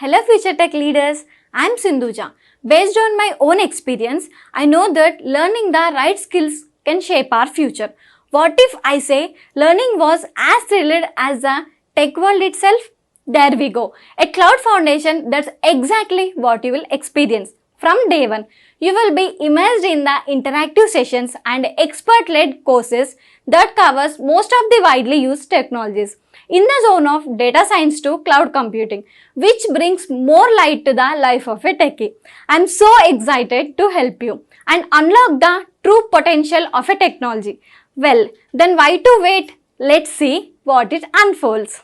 Hello future tech leaders, I am Sindhuja. Based on my own experience, I know that learning the right skills can shape our future. What if I say learning was as thrilled as the tech world itself? There we go. A cloud foundation, that's exactly what you will experience. From day one, you will be immersed in the interactive sessions and expert-led courses that covers most of the widely used technologies in the zone of data science to cloud computing, which brings more light to the life of a techie. I'm so excited to help you and unlock the true potential of a technology. Well, then why to wait? Let's see what it unfolds.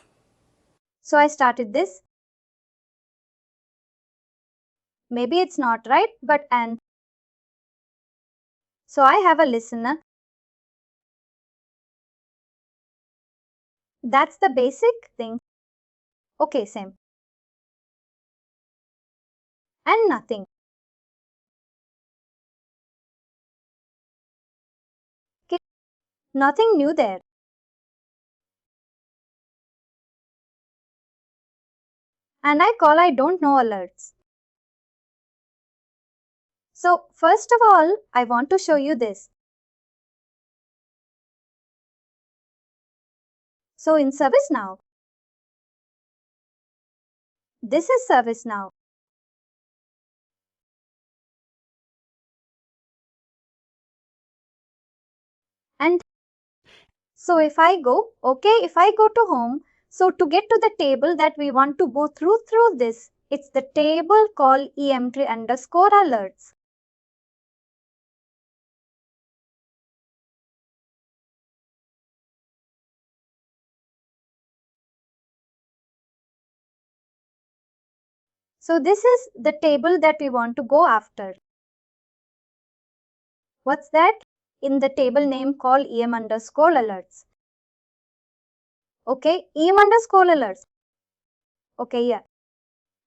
So I started this. Maybe it's not right, but so I have a listener. That's the basic thing. Okay, same. And nothing. Okay. Nothing new there. And I don't know alerts. So first of all, I want to show you this. So in ServiceNow, this is ServiceNow. And so if I go to home, so to get to the table that we want to go through this, it's the table called emtree_alerts. So this is the table that we want to go after. What's that? In the table name called em_alerts. Okay, em_alerts. Okay, yeah.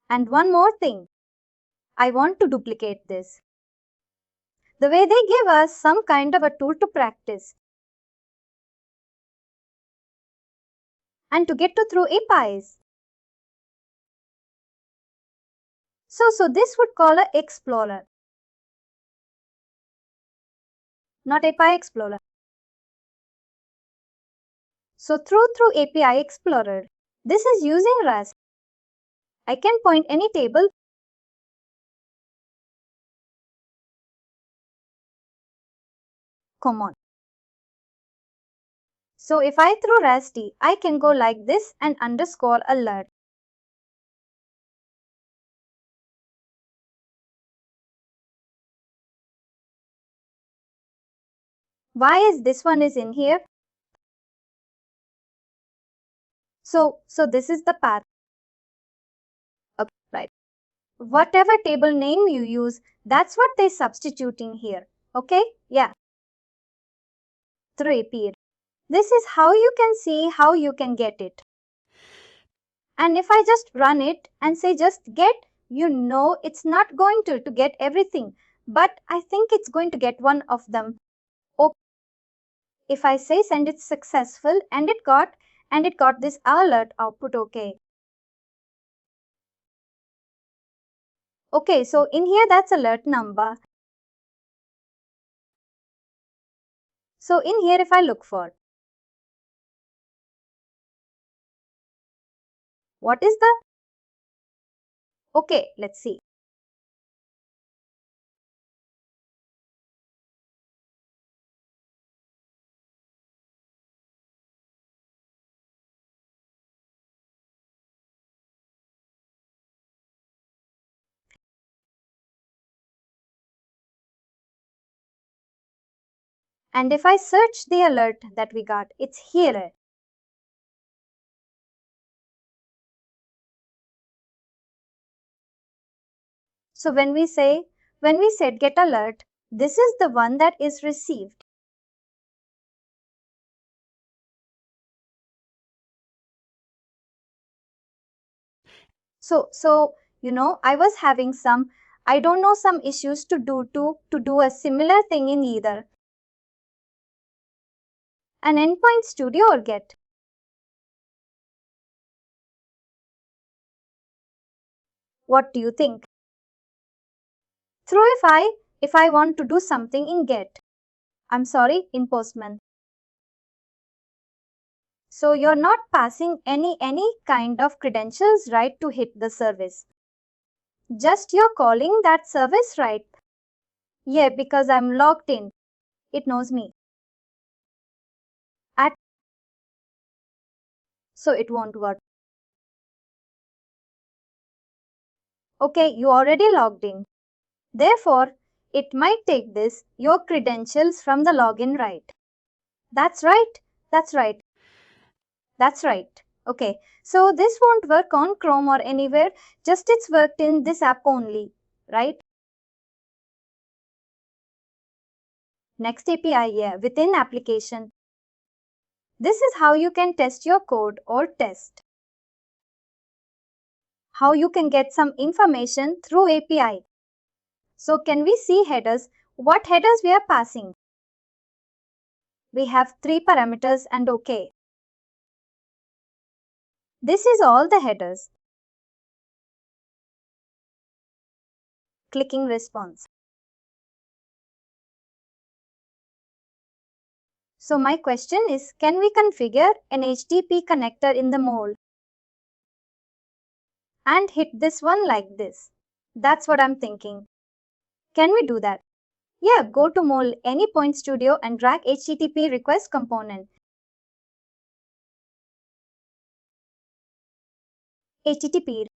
And one more thing. I want to duplicate this. The way they give us some kind of a tool to practice. And to get to through APIs. So this would call a explorer. Not API Explorer. So through API Explorer, this is using Rust. I can point any table. Come on. So if I throw Rusty, I can go like this and underscore alert. Why is this one is in here? So this is the path. Okay, right. Whatever table name you use, that's what they're substituting here. Okay, yeah. Through API. This is how you can see how you can get it. And if I just run it and say just get, you know it's not going to get everything. But I think it's going to get one of them. Okay. If I say send it successful and it got this alert output, okay. Okay, so in here that's alert number. So in here if I look for, what is the, okay, let's see. And if I search the alert that we got, it's here. So when we said get alert, this is the one that is received. So you know, I was having some, I don't know, some issues to do a similar thing in either an Endpoint Studio or Get. What do you think? Through if I want to do something in get. I'm sorry, in Postman. So you're not passing any kind of credentials, right, to hit the service. Just you're calling that service, right? Yeah, because I'm logged in. It knows me. So it won't work. Okay, you already logged in. Therefore, it might take your credentials from the login, right? That's right. That's right. That's right. Okay, so this won't work on Chrome or anywhere, just it's worked in this app only, right? Next API, yeah, within application. This is how you can test your code or test. How you can get some information through API. So can we see headers? What headers we are passing? We have 3 parameters and OK. This is all the headers. Clicking response. So my question is, can we configure an HTTP connector in the Mule? And hit this one like this. That's what I'm thinking. Can we do that? Yeah, go to Mule any point studio and drag HTTP request component. HTTP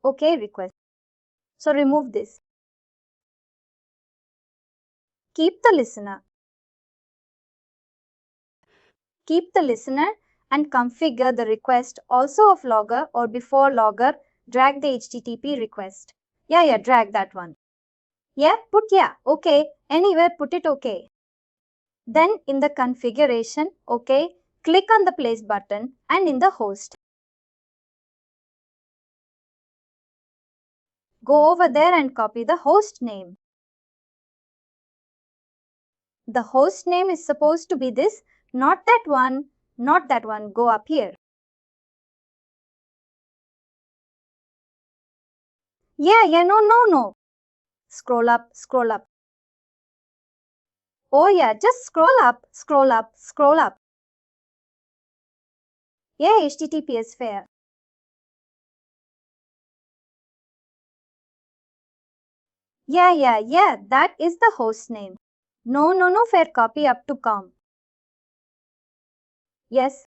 OK request. So remove this. Keep the listener. Keep the listener and configure the request also of logger or before logger, drag the HTTP request. Yeah, drag that one. Yeah, OK. Anywhere put it OK. Then in the configuration, OK, click on the place button and in the host. Go over there and copy the host name. The host name is supposed to be this, not that one, not that one. Go up here. Yeah, no. Scroll up. Oh yeah, just scroll up. Yeah, HTTPS fair. Yeah, that is the host name. No, fair copy up to com. Yes.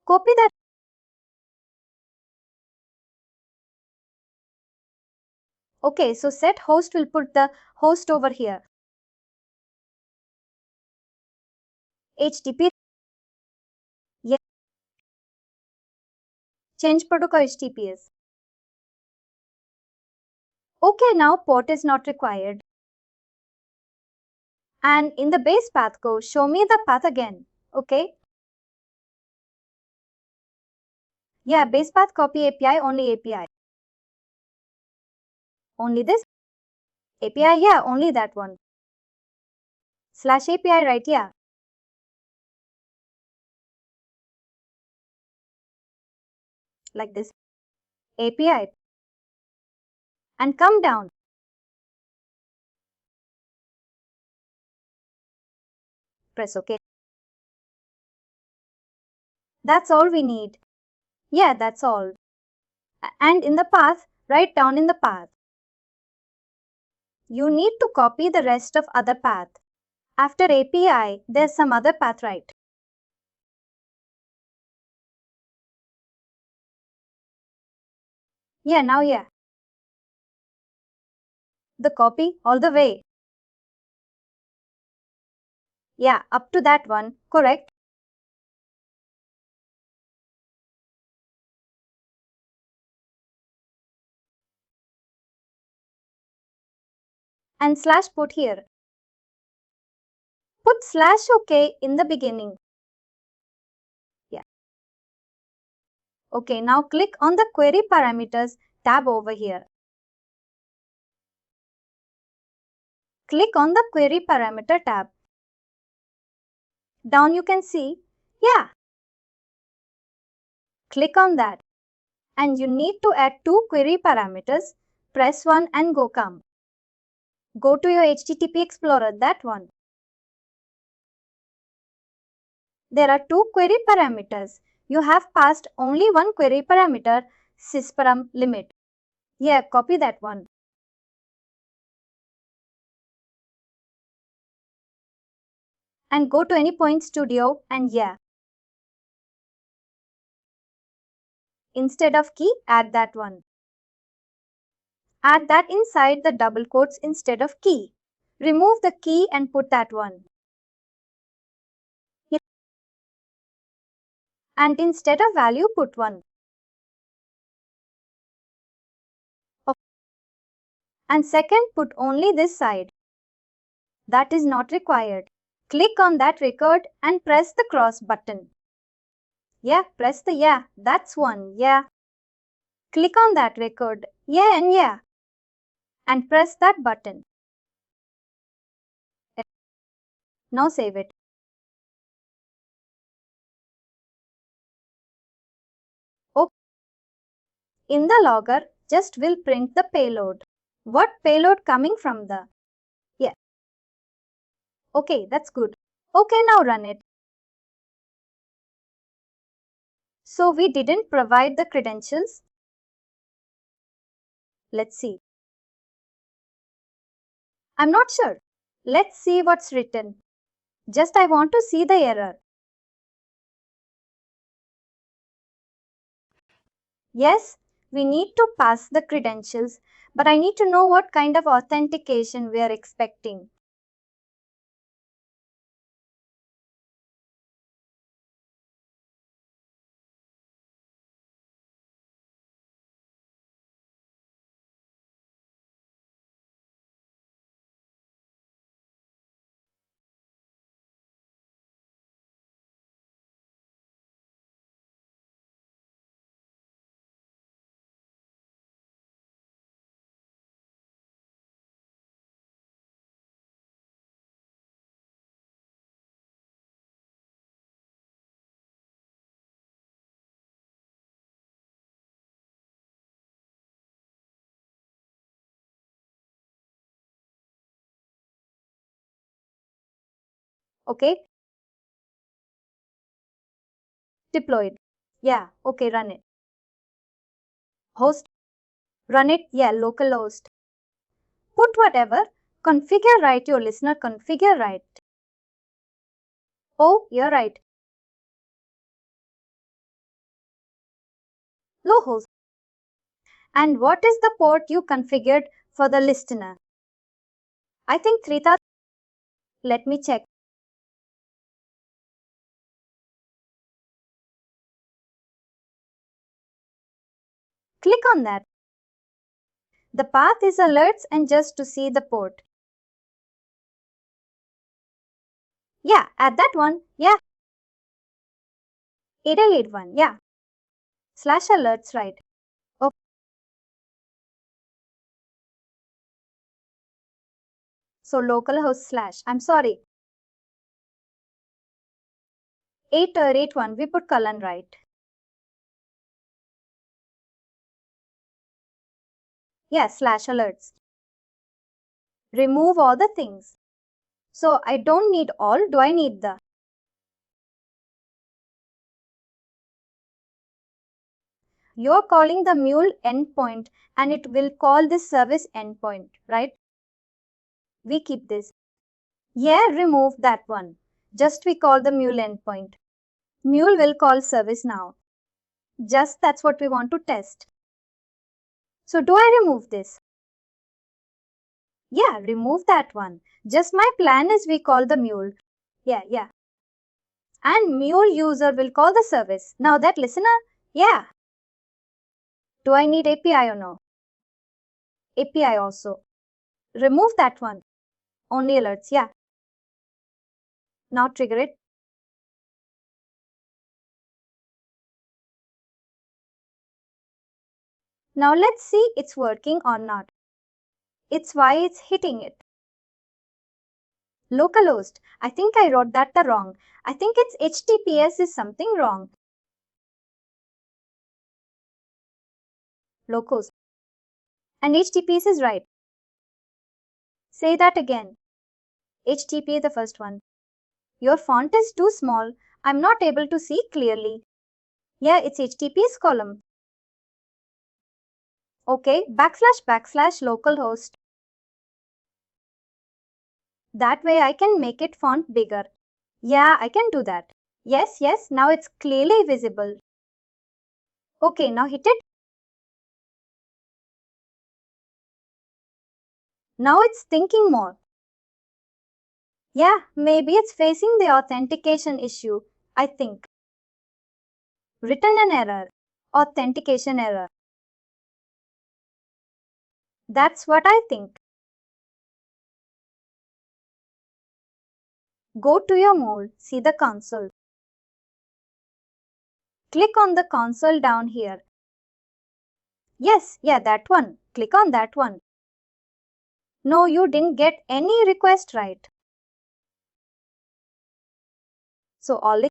Copy that. Okay, so set host will put the host over here. HTTP. Yeah. Change protocol HTTPS. Okay, now port is not required. And in the base path go, show me the path again. Okay. Yeah, base path copy API, only API. Only this? API, yeah, only that one. Slash API, right, yeah. Like this. API. And come down. Press OK. That's all we need. Yeah, that's all. And in the path, write down in the path. You need to copy the rest of other path. After API, there's some other path, right? Yeah, now yeah. The copy all the way. Yeah, up to that one, correct? And slash put here. Put slash OK in the beginning. Yeah. Okay, now click on the query parameters tab over here. Click on the query parameter tab. Down you can see Yeah. Click on that. And you need to add 2 query parameters. Press 1 and go come. Go to your HTTP Explorer, that one. There are 2 query parameters. You have passed only one query parameter, sysparam limit. Yeah, copy that one. And go to Anypoint Studio and yeah. Instead of key, add that one. Add that inside the double quotes instead of key. Remove the key and put that one. And instead of value, put 1. And second, put only this side. That is not required. Click on that record and press the cross button. Yeah, press the yeah, that's one, yeah. Click on that record, yeah and yeah. And press that button. Now save it. Okay. In the logger, just will print the payload. What payload coming from the? Yeah. Okay, that's good. Okay, now run it. So we didn't provide the credentials. Let's see. I'm not sure. Let's see what's written. Just I want to see the error. Yes, we need to pass the credentials, but I need to know what kind of authentication we are expecting. Okay? Deployed. Yeah, okay, run it. Host. Run it, yeah, localhost. Put whatever. Configure right, your listener configure right. Oh, you're right. Low host. And what is the port you configured for the listener? I think 3000. Let me check. Click on that. The path is alerts and just to see the port. Yeah, add that one. Yeah. 8081. Yeah. Slash alerts, right. Okay. So localhost slash. I'm sorry. 8081. We put colon, right. Yeah, slash alerts. Remove all the things. So I don't need all. Do I need the? You're calling the Mule endpoint and it will call this service endpoint, right? We keep this. Yeah, remove that one. Just we call the Mule endpoint. Mule will call service now. Just that's what we want to test. So do I remove this? Yeah, remove that one. Just my plan is we call the Mule. Yeah. And Mule user will call the service. Now that listener, yeah. Do I need API or no? API also. Remove that one. Only alerts, yeah. Now trigger it. Now let's see it's working or not. It's why it's hitting it. Localhost. I think I wrote that wrong. I think it's HTTPS is something wrong. Locals. And HTTPS is right. Say that again. HTTP the first one. Your font is too small. I'm not able to see clearly. Yeah, it's HTTPS column. Okay, // localhost. That way I can make it font bigger. Yeah, I can do that. Yes, now it's clearly visible. Okay, now hit it. Now it's thinking more. Yeah, maybe it's facing the authentication issue, I think. Written an error. Authentication error. That's what I think. Go to your Mule, see the console. Click on the console down here. Yes, that one. Click on that one. No, you didn't get any request right. So all it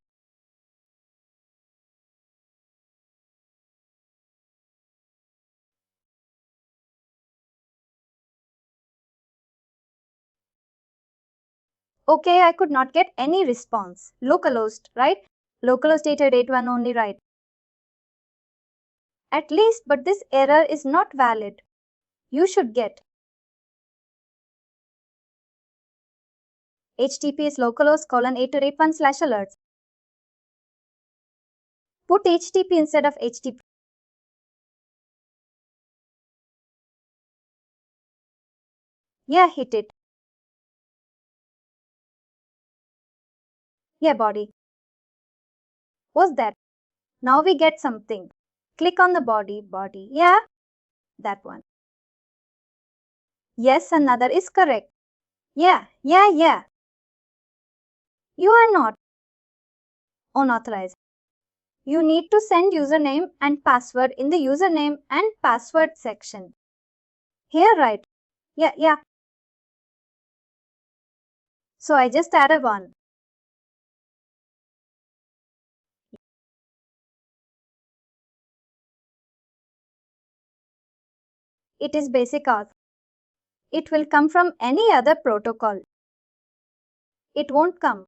Okay, I could not get any response. Localhost, right? Localhost 881 only right. At least, but this error is not valid. You should get HTTPS localhost :881/alerts. Put HTTP instead of HTTP. Yeah, hit it. Yeah, body. What's that? Now we get something. Click on the body. Yeah, that one. Yes, another is correct. Yeah. You are not unauthorized. You need to send username and password in the username and password section. Here, right? Yeah. So I just added one. It is basic auth. It will come from any other protocol. It won't come.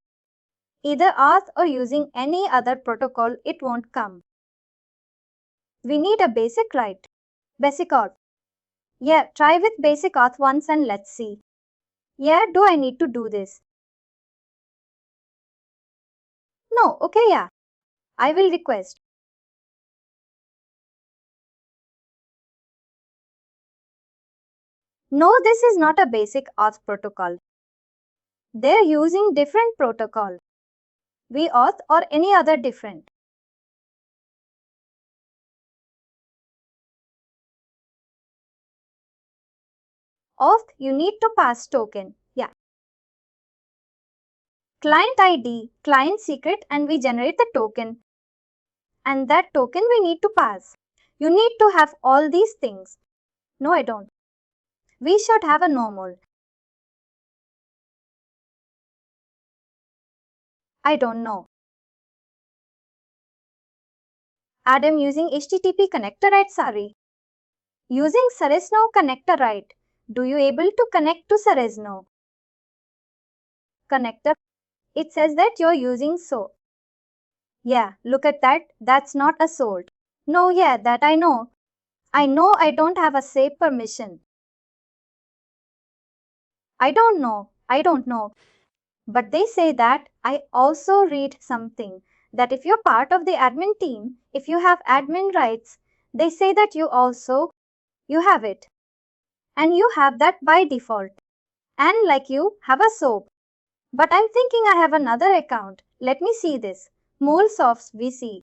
Either auth or using any other protocol, it won't come. We need a basic right. Basic auth. Yeah, try with basic auth once and let's see. Yeah, do I need to do this? No, okay, yeah. I will request. No, this is not a basic auth protocol. They're using different protocol. vAuth or any other different. Auth, you need to pass token. Yeah. Client ID, client secret, and we generate the token. And that token we need to pass. You need to have all these things. No, I don't. We should have a normal. I don't know. Adam using HTTP connector right, sorry. Using Saresno connector right. Do you able to connect to Saresno? Connector. It says that you're using so. Yeah, look at that. That's not a sort. No, yeah, that I know. I know I don't have a save permission. I don't know. But they say that I also read something that if you're part of the admin team, if you have admin rights, they say that you have it. And you have that by default. And like you have a soap. But I'm thinking I have another account. Let me see this. MuleSoft VC.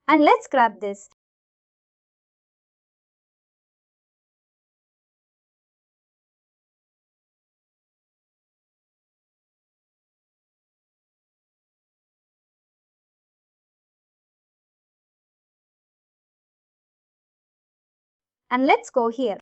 And let's grab this. And let's go here.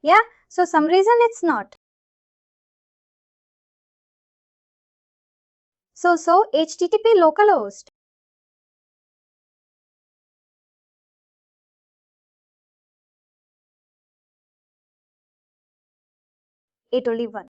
Yeah, so some reason it's not. So HTTP localhost. 8 only 1.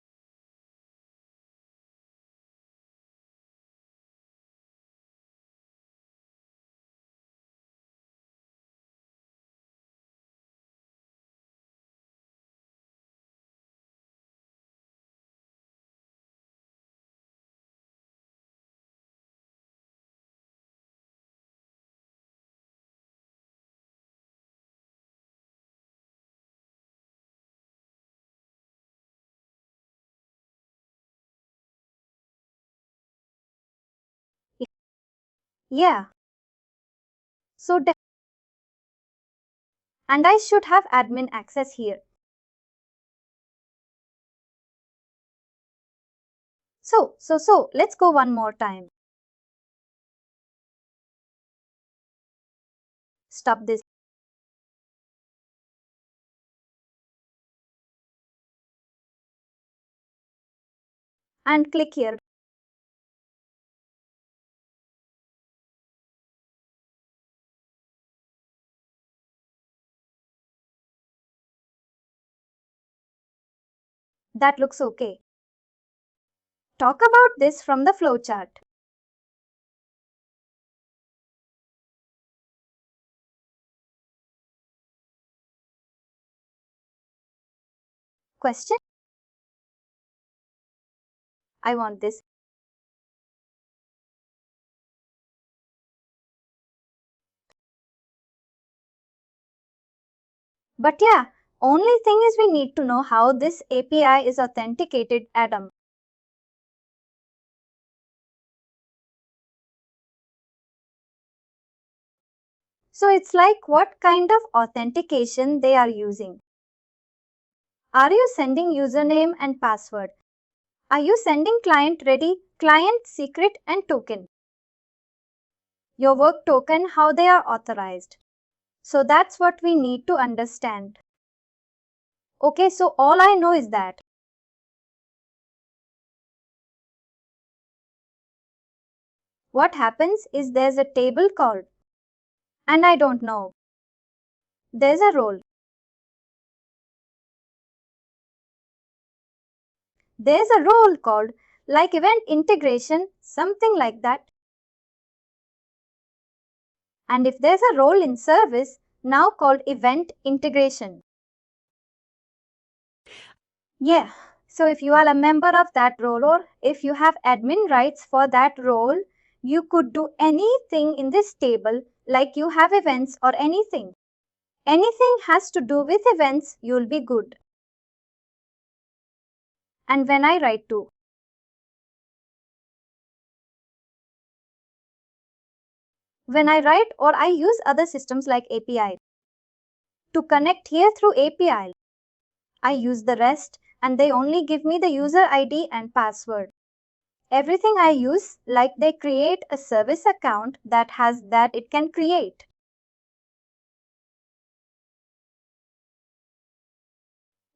Yeah. So and I should have admin access here. So let's go one more time. Stop this and click here. That looks okay. Talk about this from the flowchart. Question? I want this. But yeah, only thing is we need to know how this API is authenticated, Adam. So it's like what kind of authentication they are using. Are you sending username and password? Are you sending client ready, client secret and token? Your work token, how they are authorized. So that's what we need to understand. Okay, so all I know is that what happens is there's a table called, and I don't know. There's a role. There's a role called like event integration, something like that. And if there's a role in service, now called event integration. Yeah, so if you are a member of that role or if you have admin rights for that role, you could do anything in this table like you have events or anything. Anything has to do with events, you'll be good. And when I write to, when I write or I use other systems like API to connect here through API, I use the REST and they only give me the user ID and password. Everything I use, like they create a service account that has that it can create.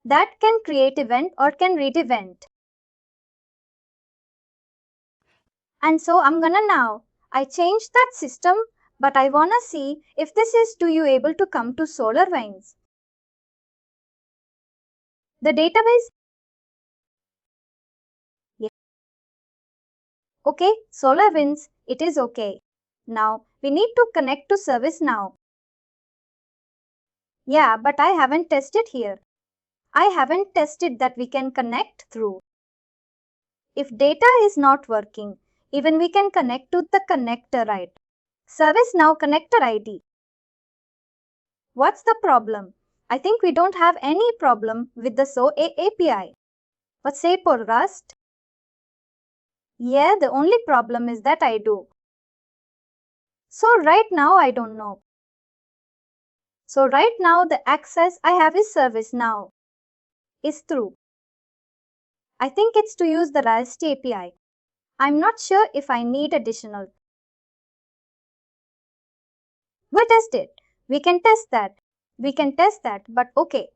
That can create event or can read event. And so I'm gonna now, I changed that system, but I wanna see if this is to you able to come to SolarWinds. The database. Yeah. Okay, SolarWinds, it is okay. Now we need to connect to service now. Yeah, but I haven't tested here. I haven't tested that we can connect through. If data is not working, even we can connect to the connector, right? ServiceNow connector ID. What's the problem? I think we don't have any problem with the API. But say for Rust, yeah, the only problem is that I do. So right now I don't know. So right now the access I have is ServiceNow. Is through. I think it's to use the Rust API. I'm not sure if I need additional. We'll test it. We can test that. But okay.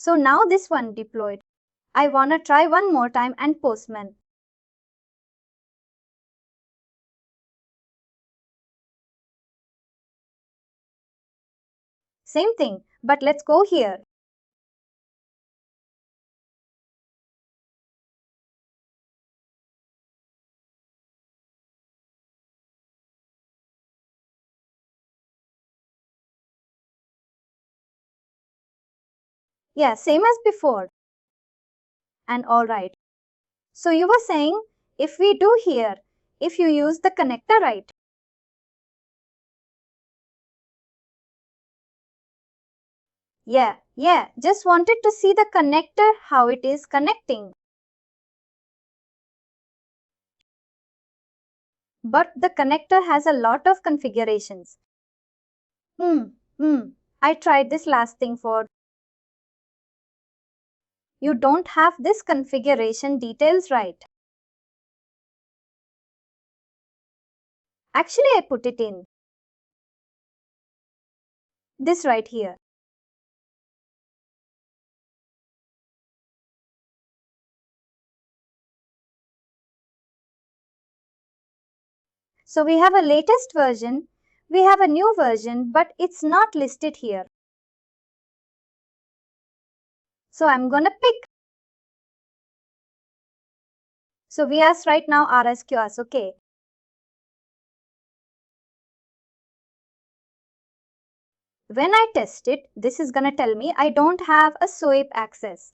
So now this one deployed. I wanna try one more time and Postman. Same thing, but let's go here. Yeah, same as before. And alright. So you were saying, if we do here, if you use the connector right. Yeah, just wanted to see the connector, how it is connecting. But the connector has a lot of configurations. I tried this last thing for. You don't have this configuration details right. Actually, I put it in. This right here. So we have a latest version, we have a new version, but it's not listed here. So I'm gonna pick. So VS right now RSQS, okay. When I test it, this is gonna tell me I don't have a SOAP access.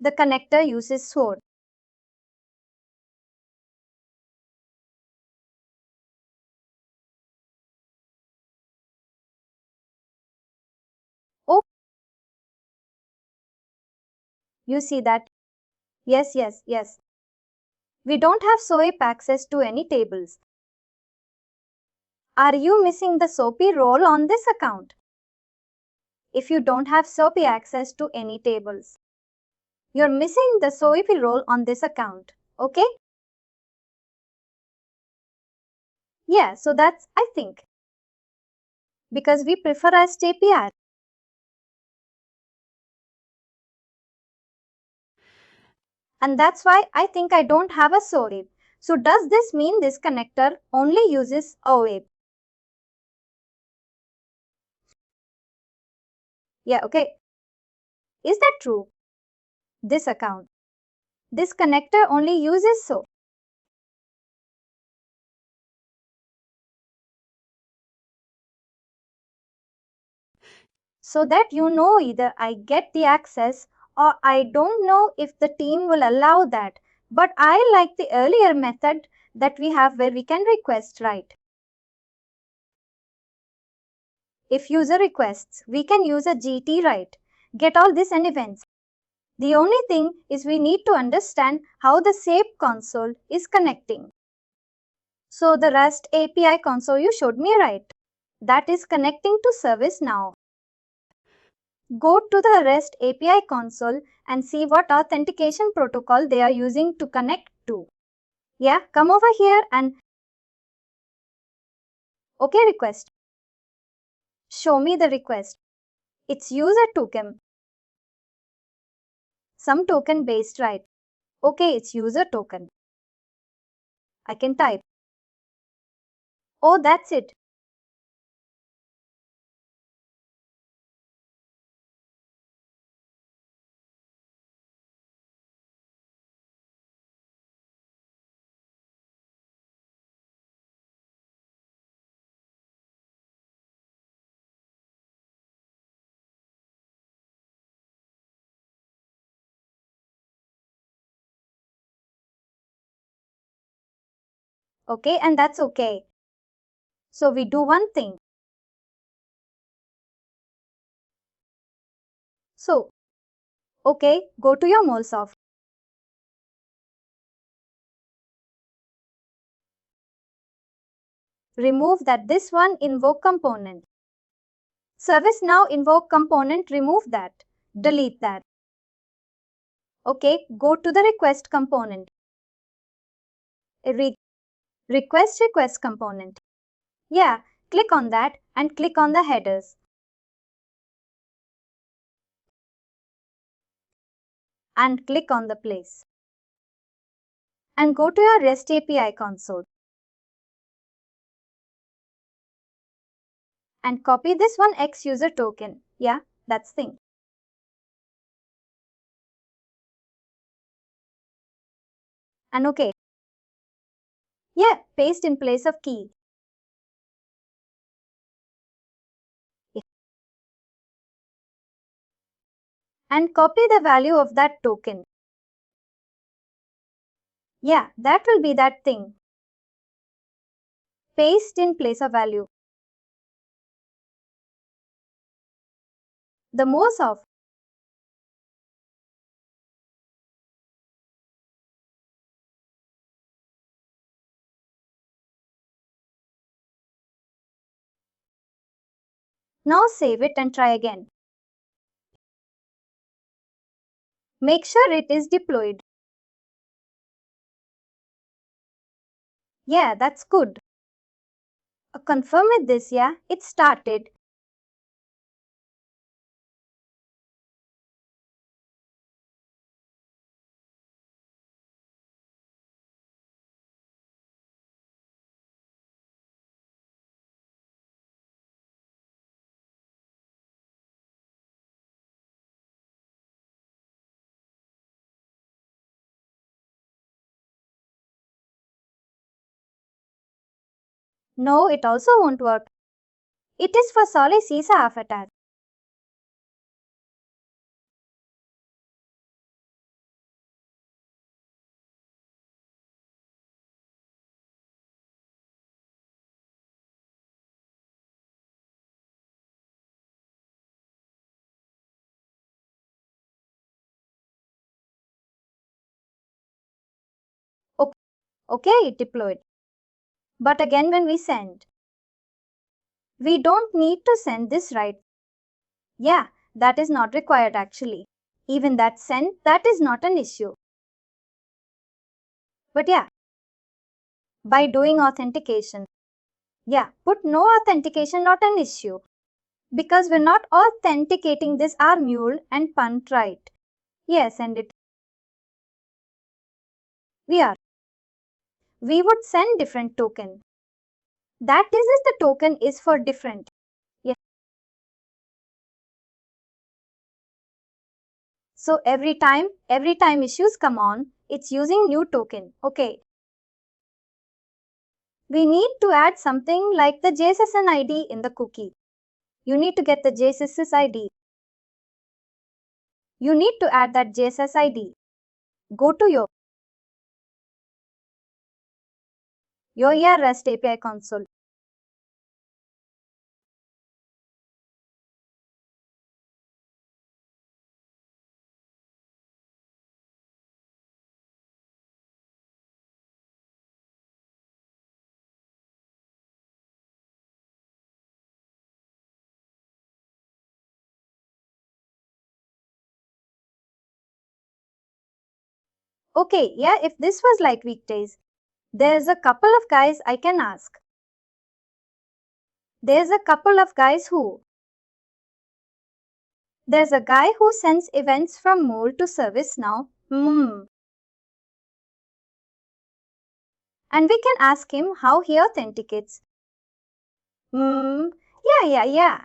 The connector uses SOAP. Oh, you see that? Yes. We don't have SOAP access to any tables. Are you missing the SOAP role on this account? If you don't have SOAP access to any tables, you're missing the SOAP role on this account, okay? Yeah, so that's, I think, because we prefer REST API. And that's why I think I don't have a SOAP. So does this mean this connector only uses OAP? Yeah, okay. Is that true? This account. This connector only uses SOAP. So that you know either I get the access or I don't know if the team will allow that. But I like the earlier method that we have where we can request, right? If user requests, we can use a GT, right? Get all this and events. The only thing is we need to understand how the SAP console is connecting. So the REST API console you showed me, right? That is connecting to ServiceNow. Go to the REST API console and see what authentication protocol they are using to connect to. Yeah, come over here and OK request. Show me the request. It's user token. Some token based, right? OK, it's user token. I can type. Oh, that's it. Okay, and that's okay. So we do one thing. So, okay, go to your MuleSoft. Remove this one invoke component. ServiceNow invoke component, remove that. Delete that. Okay, go to the request component. Request component. Yeah, click on that and click on the headers. And click on the place. And go to your REST API console. And copy this one X user token. Yeah, that's thing. And okay. Yeah, paste in place of key. Yeah. And copy the value of that token. Yeah, that will be that thing. Paste in place of value. The MuleSoft. Now save it and try again. Make sure it is deployed. Yeah, that's good. Confirm with this, yeah, it started. No, it also won't work. It is for Solid CISA avatar. Okay, it deployed. But again, when we send, we don't need to send this, right? Yeah, that is not required actually. Even that send, that is not an issue. But yeah, by doing authentication. Yeah, put no authentication, not an issue. Because we're not authenticating this our mule and punt, right? Yes, and it. We are. We would send different token. That is the token is for different. Yes. So every time issues come on, it's using new token. Okay. We need to add something like the JSSN ID in the cookie. You need to get the JSS ID. You need to add that JSS ID. Go to your REST API console. Okay, yeah, if this was like weekdays, there's a couple of guys I can ask. There's a couple of guys who. There's a guy who sends events from Mule to ServiceNow. And we can ask him how he authenticates. Yeah.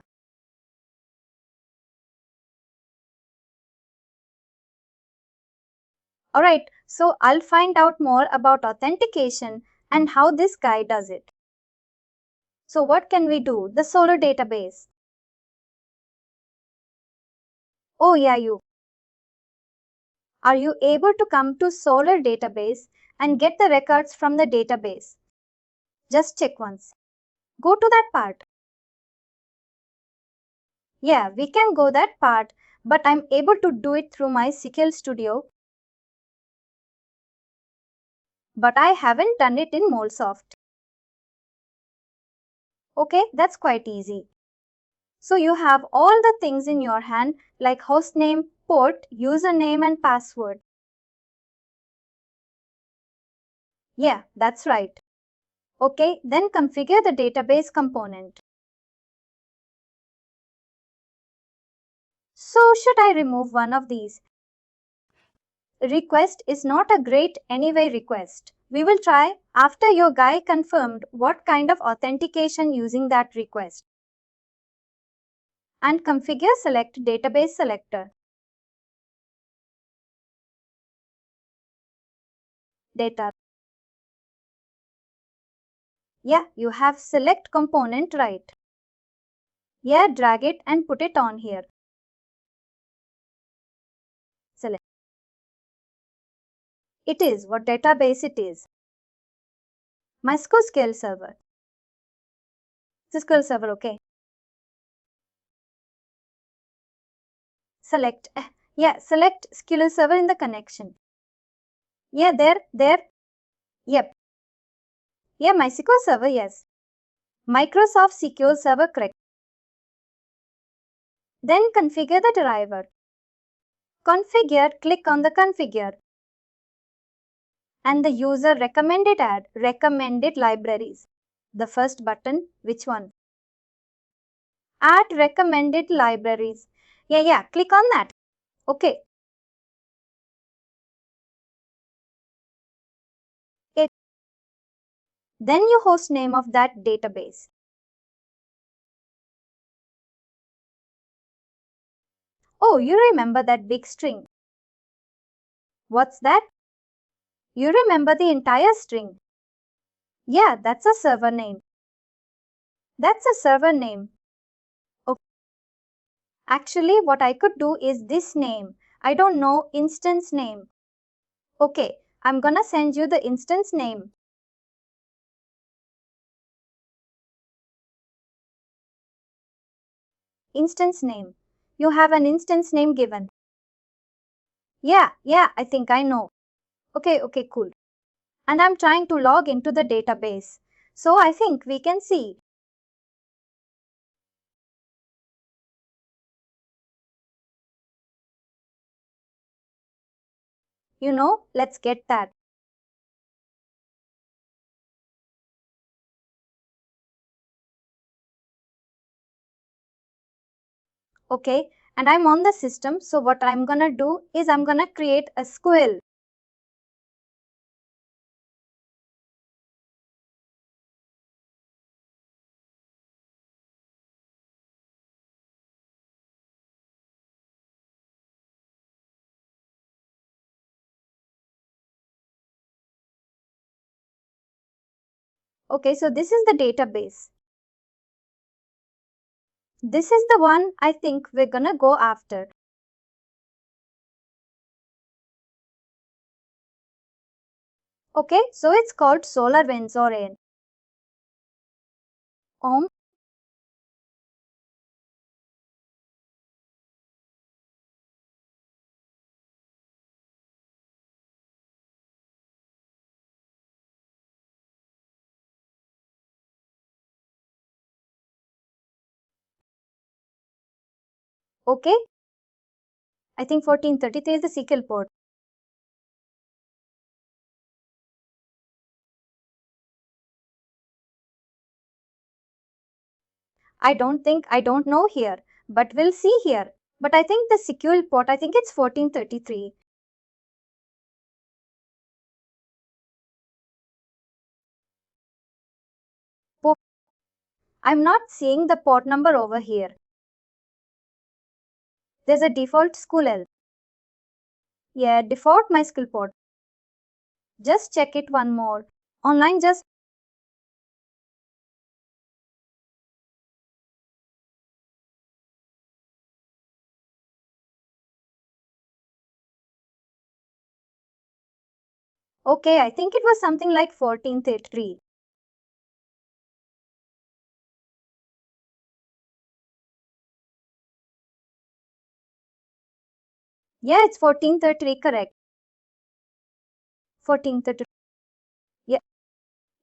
Alright, so I'll find out more about authentication and how this guy does it. So what can we do? The Solar database. Oh yeah, you. Are you able to come to Solar database and get the records from the database? Just check once. Go to that part. Yeah, we can go that part, but I'm able to do it through my SQL Studio. But I haven't done it in MuleSoft. Okay, that's quite easy. So you have all the things in your hand like hostname, port, username and password. Yeah, that's right. Okay, then configure the database component. So should I remove one of these? Request is not a great anyway request. We will try after your guy confirmed what kind of authentication using that request. And configure select database selector. Data. Yeah, you have select component right. Yeah, drag it and put it on here. Select. It is what database it is. MySQL server. SQL server, okay. Select. Yeah, select SQL server in the connection. Yeah, there. Yep. Yeah, MySQL server, yes. Microsoft SQL server, correct. Then configure the driver. Configure, click on the configure. And the user recommended add recommended libraries. The first button, which one? Add recommended libraries. Yeah, click on that. Okay. Then you host name of that database. Oh, you remember that big string. What's that? You remember the entire string. Yeah, that's a server name. That's a server name. Okay. Actually, what I could do is this name. I don't know instance name. Okay, I'm gonna send you the instance name. Instance name. You have an instance name given. Yeah, I think I know. Okay, cool. And I'm trying to log into the database. So I think we can see. Let's get that. Okay, and I'm on the system. So what I'm gonna do is I'm gonna create a squirrel. Okay, so this is the database. This is the one I think we're gonna go after. Okay, so it's called SolarWinds or Rain. Om. Okay, I think 1433 is the SQL port. I don't know here, but we'll see here. But I think the SQL port, I think it's 1433. I'm not seeing the port number over here. There's a default school L. Yeah, default MySQL port. Just check it one more. Online just. Okay, I think it was something like 1433. Yeah, it's 1433, correct. 1433. Yeah,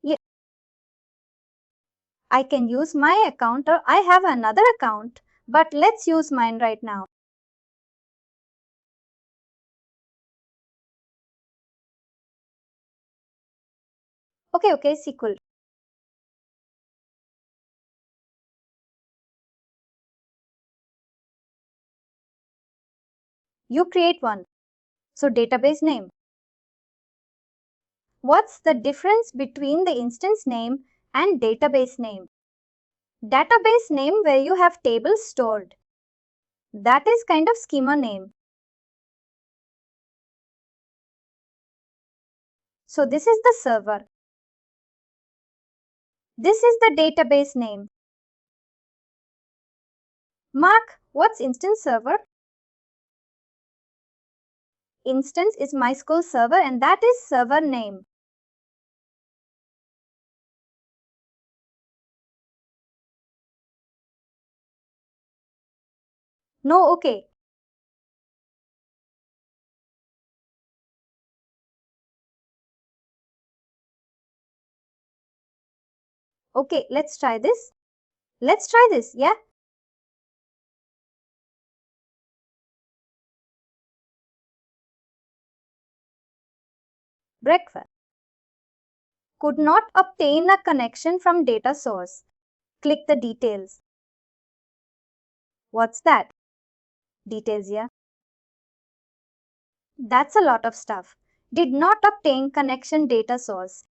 yeah. I can use my account or I have another account, but let's use mine right now. Okay, SQL. You create one. So database name. What's the difference between the instance name and database name? Database name where you have tables stored. That is kind of schema name. So this is the server. This is the database name. Mark, what's instance server? Instance is MySQL server and that is server name. No, okay. Okay, let's try this. Let's try this, yeah? Breakfast. Could not obtain a connection from data source. Click the details. What's that? Details, yeah? That's a lot of stuff. Did not obtain connection data source.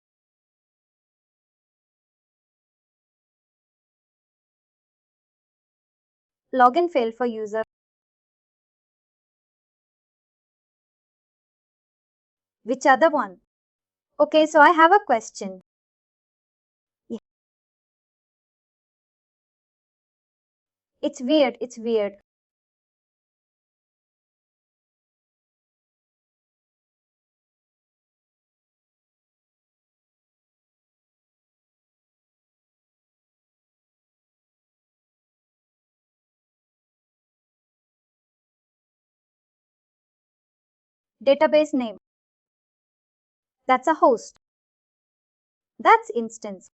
Login failed for user. Which other one? Okay, so I have a question. Yeah. It's weird, it's weird. Database name. That's a host. That's instance.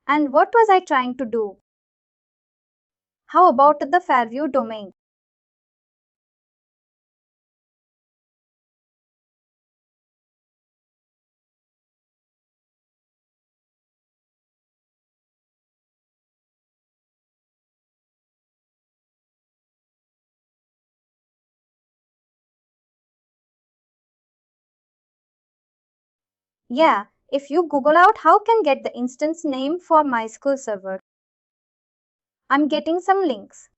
And what was I trying to do? How about the Fairview domain? Yeah, if you Google out how can get the instance name for MySQL server, I'm getting some links.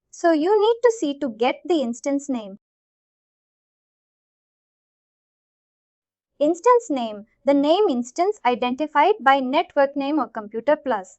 So you need to see to get the instance name. Instance name, the name instance identified by network name or computer plus.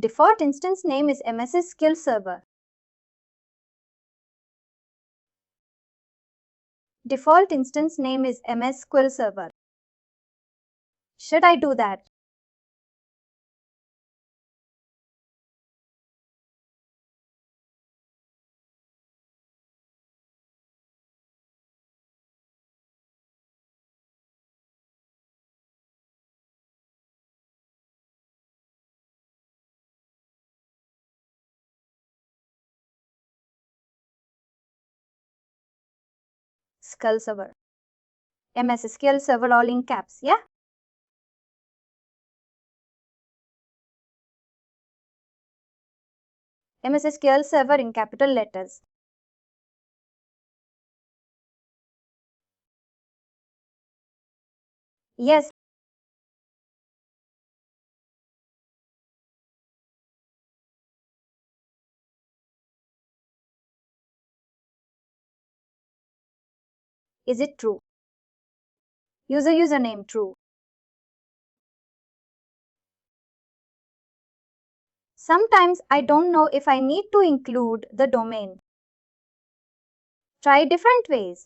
Default instance name is MS SQL Server. Default instance name is MS SQL Server. Should I do that? SQL Server. MS SQL Server all in caps, yeah? MS SQL Server in capital letters. Yes. Is it true? User username true. Sometimes I don't know if I need to include the domain. Try different ways.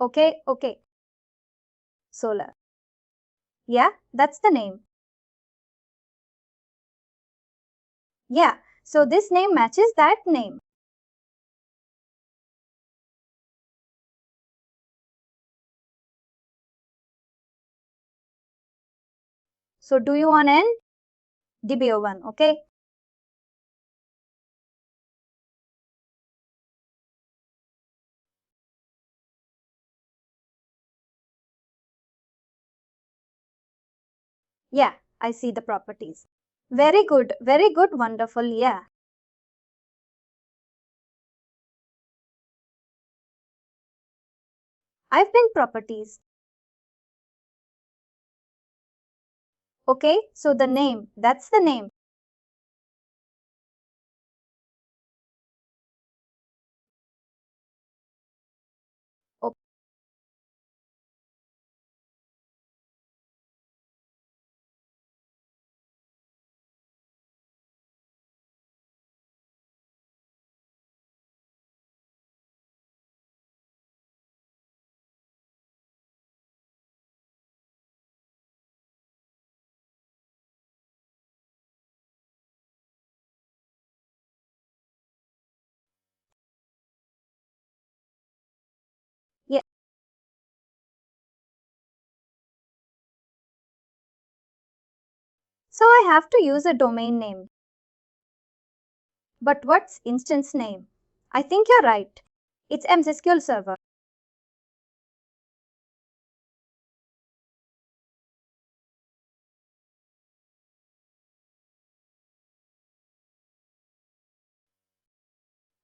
Okay. Solar. Yeah, that's the name. Yeah, so this name matches that name. So do you want an DBO1, okay? Yeah, I see the properties. Very good, wonderful, yeah. I've been properties. Okay, so the name, that's the name. Oh, yeah. So I have to use a domain name. But what's instance name? I think you're right. It's MSQL Server.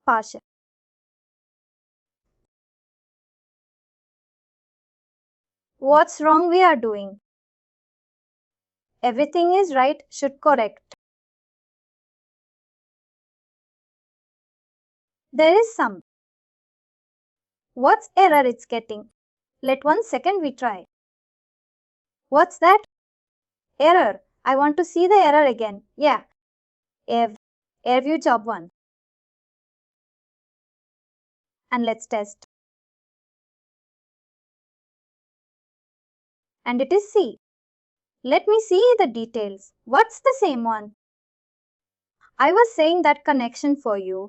Partial. What's wrong we are doing? Everything is right, should correct. There is some. What's error it's getting? Let 1 second we try. What's that? Error. I want to see the error again. Yeah. Airview job 1. And let's test. And it is C. Let me see the details. What's the same one? I was saying that connection for you.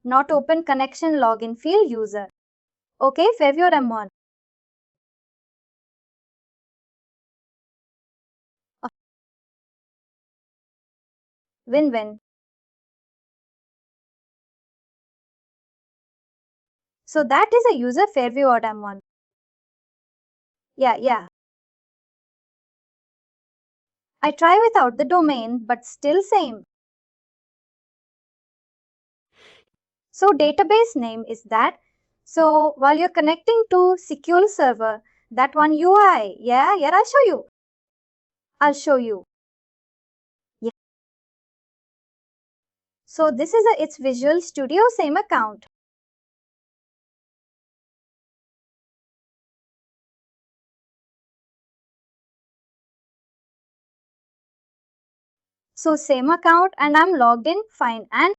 Not open connection login field user. Okay, Fairview M1. Win-win. So that is a user Fairview or M1. Yeah. I try without the domain, but still same. So database name is that. So while you're connecting to SQL Server, that one UI. Yeah, I'll show you. Yeah. So this is its Visual Studio same account. So same account and I'm logged in fine. And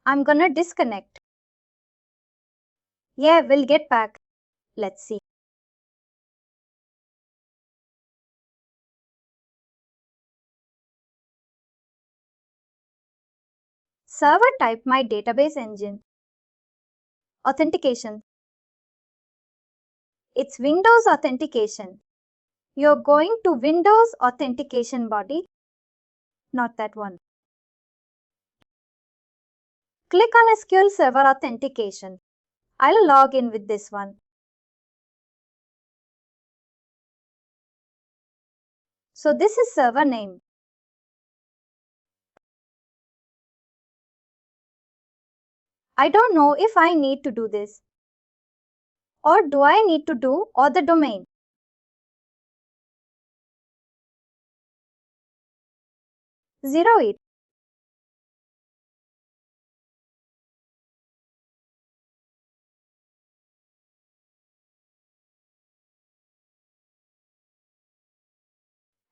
I'm gonna disconnect. Yeah, we'll get back. Let's see. Server type my database engine. Authentication. It's Windows authentication. You're going to Windows authentication body. Not that one. Click on SQL Server authentication. I'll log in with this one. So this is server name. I don't know if I need to do this. Or do I need to do or the domain? Zero it.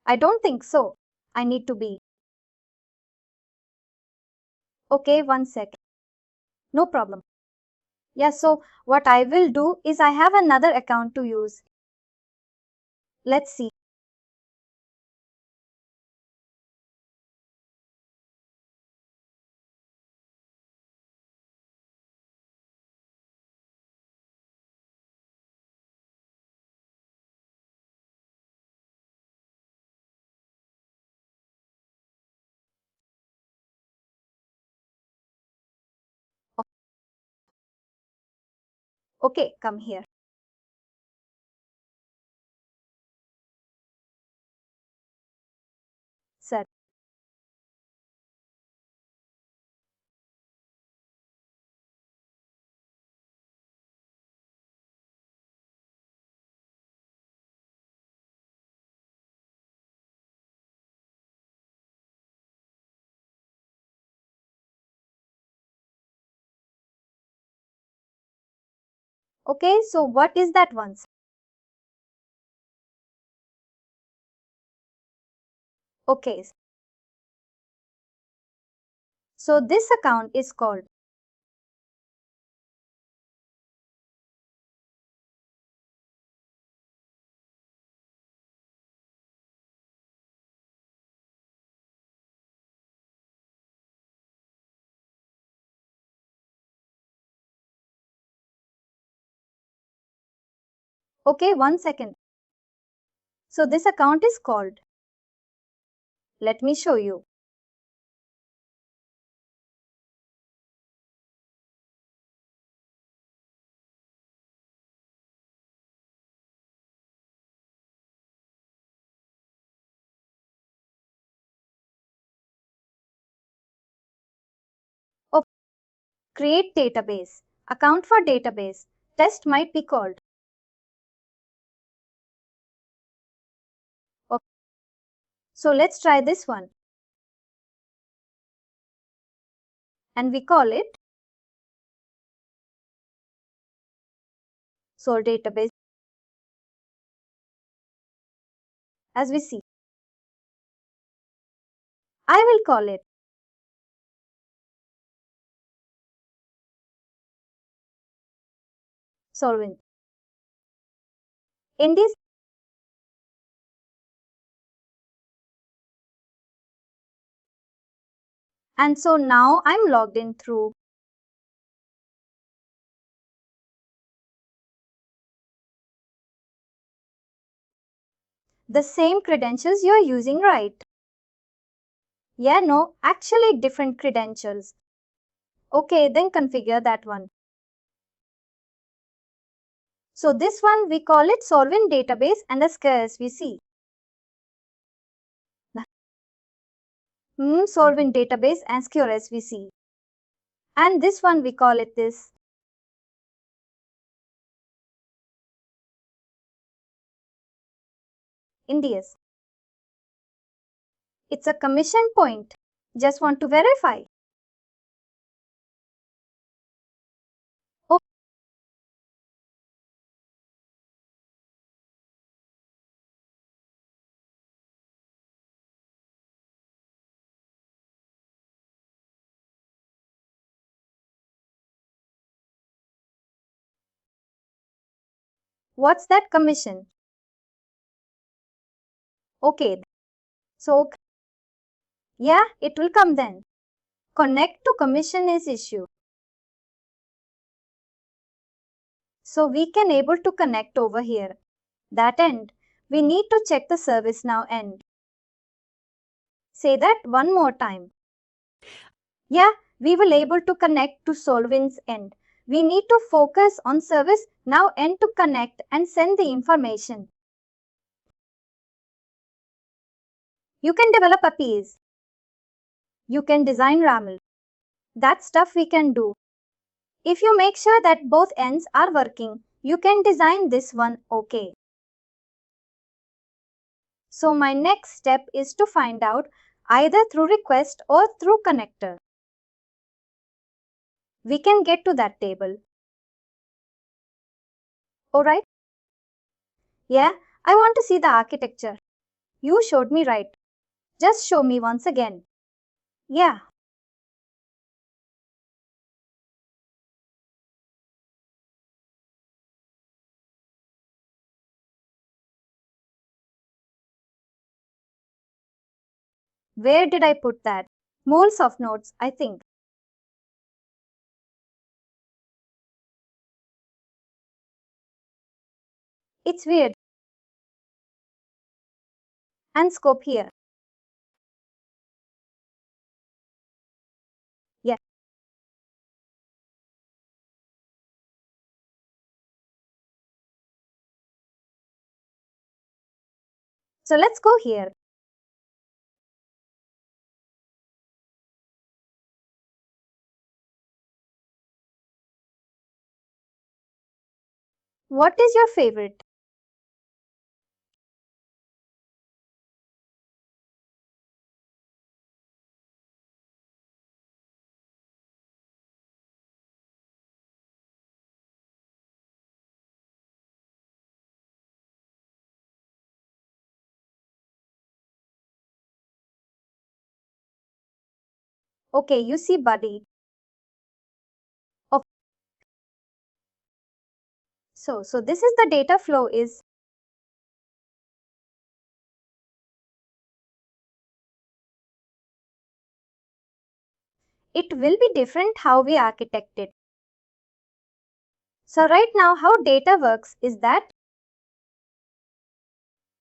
I don't think so. I need to be. Okay, 1 second. No problem. Yeah, so what I will do is I have another account to use. Let's see. Okay, come here. Sir. Okay, so what is that once? Okay, so this account is called. Okay, 1 second. So this account is called. Let me show you. Oh, create database. Account for database. Test might be called. Okay. So let's try this one. And we call it Sol database. As we see, I will call it Solvent. In this, and so now I'm logged in through. The same credentials you're using, right? Yeah, no, actually different credentials. Okay, then configure that one. So this one we call it Solvent database and as we see. Solvent database and secure as we see. And this one we call it this. Indias. It's a commission point. Just want to verify. Oh, what's that commission? Okay. So, yeah, it will come then. Connect to commission is issue. So we can able to connect over here. That end, we need to check the service now end. Say that one more time. Yeah, we will able to connect to Solvent's end. We need to focus on service now end to connect and send the information. You can develop APIs. You can design RAML. That stuff we can do. If you make sure that both ends are working, You can design this one, okay. So my next step is to find out either through request or through connector. We can get to that table. Alright? Yeah, I want to see the architecture. You showed me right. Just show me once again. Yeah. Where did I put that? MuleSoft notes, I think. It's weird. And scope here. Yeah. So let's go here. What is your favorite? Okay, you see, buddy. Oh, so this is the data flow is. It will be different how we architect it. So right now how data works is that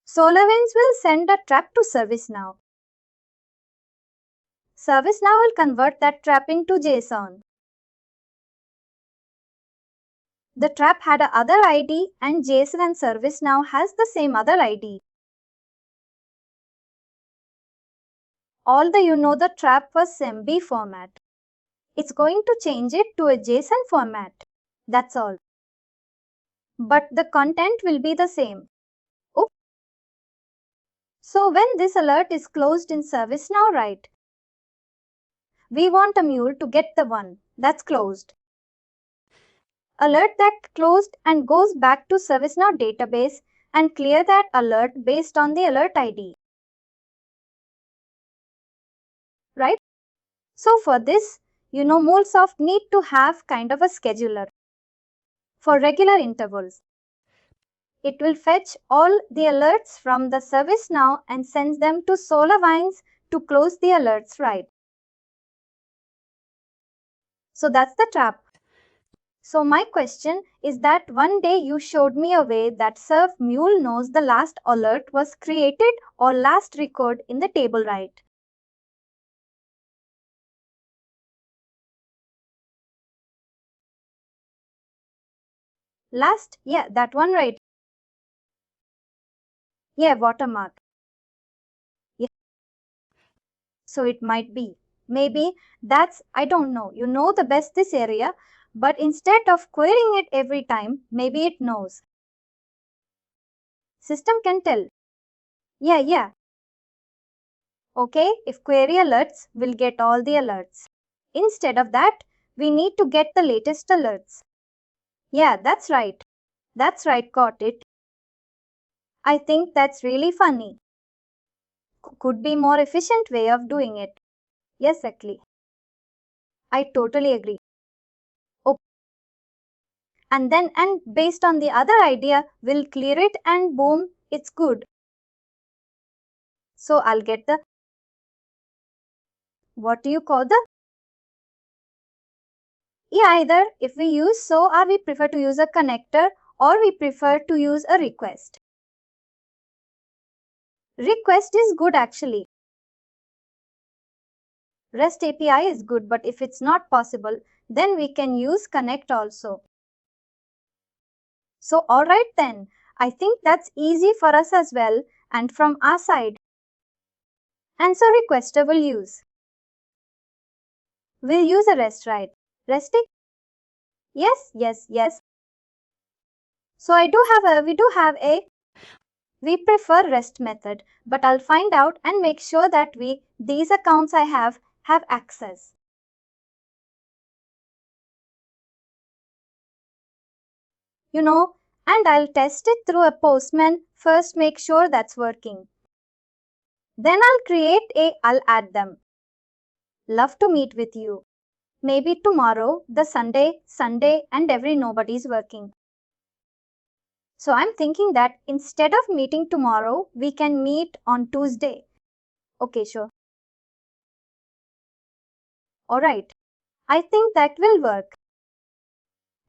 SolarWinds will send a trap to ServiceNow. ServiceNow will convert that trap into JSON. The trap had a other ID and JSON and ServiceNow has the same other ID. All the trap was SMB format. It's going to change it to a JSON format. That's all. But the content will be the same. Oops. So when this alert is closed in ServiceNow, right? We want a mule to get the one that's closed. Alert that closed and goes back to ServiceNow database and clear that alert based on the alert ID. Right? So for this, MuleSoft need to have kind of a scheduler for regular intervals. It will fetch all the alerts from the ServiceNow and sends them to SolarWinds to close the alerts, right? So that's the trap. So my question is that one day you showed me a way that Serve Mule knows the last alert was created or last record in the table, right? Last, yeah, that one, right? Yeah, watermark. Yeah. So it might be. Maybe that's, I don't know. You know the best this area, but instead of querying it every time, maybe it knows. System can tell. Yeah. Okay, if query alerts, we'll get all the alerts. Instead of that, we need to get the latest alerts. Yeah, that's right. That's right, got it. I think that's really funny. Could be more efficient way of doing it. Yes, exactly. I totally agree. Oh, and based on the other idea, we'll clear it and boom, it's good. So I'll get the, what do you call the? Yeah, either if we use so or we prefer to use a connector or we prefer to use a request. Request is good actually. REST API is good, but if it's not possible, then we can use connect also. So alright then, I think that's easy for us as well and from our side. And so requester will use. We'll use a REST, right? REST? Yes. So we prefer REST method, but I'll find out and make sure that these accounts I have access. And I'll test it through a postman first, make sure that's working. Then I'll add them. Love to meet with you. Maybe tomorrow, the Sunday, and nobody's working. So I'm thinking that instead of meeting tomorrow, we can meet on Tuesday. Okay, sure. Alright, I think that will work.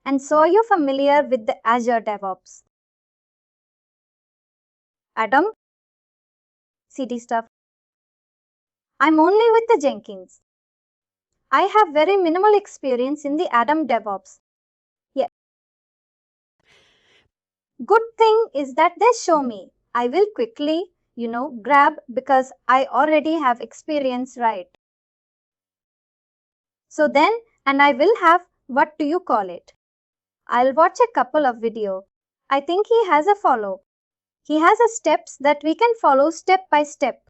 And so are you familiar with the Azure DevOps? Adam? CD stuff. I'm only with the Jenkins. I have very minimal experience in the Adam DevOps. Yeah. Good thing is that they show me. I will quickly, grab because I already have experience, right? So then, and I will have, what do you call it? I'll watch a couple of video. I think he has a follow. He has a steps that we can follow step by step.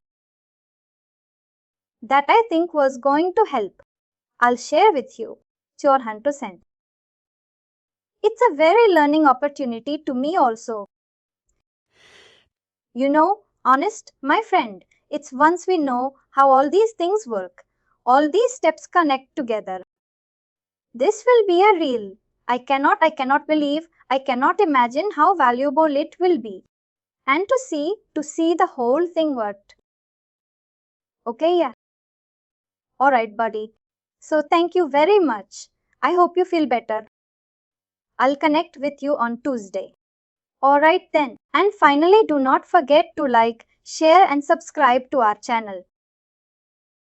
That I think was going to help. I'll share with you. Sure, 100%. It's a very learning opportunity to me also. Honest, my friend, it's once we know how all these things work, all these steps connect together. This will be a real. I cannot believe, I cannot imagine how valuable it will be. And to see the whole thing worked. Okay, yeah. Alright, buddy. So thank you very much. I hope you feel better. I'll connect with you on Tuesday. Alright then. And finally, do not forget to like, share and subscribe to our channel.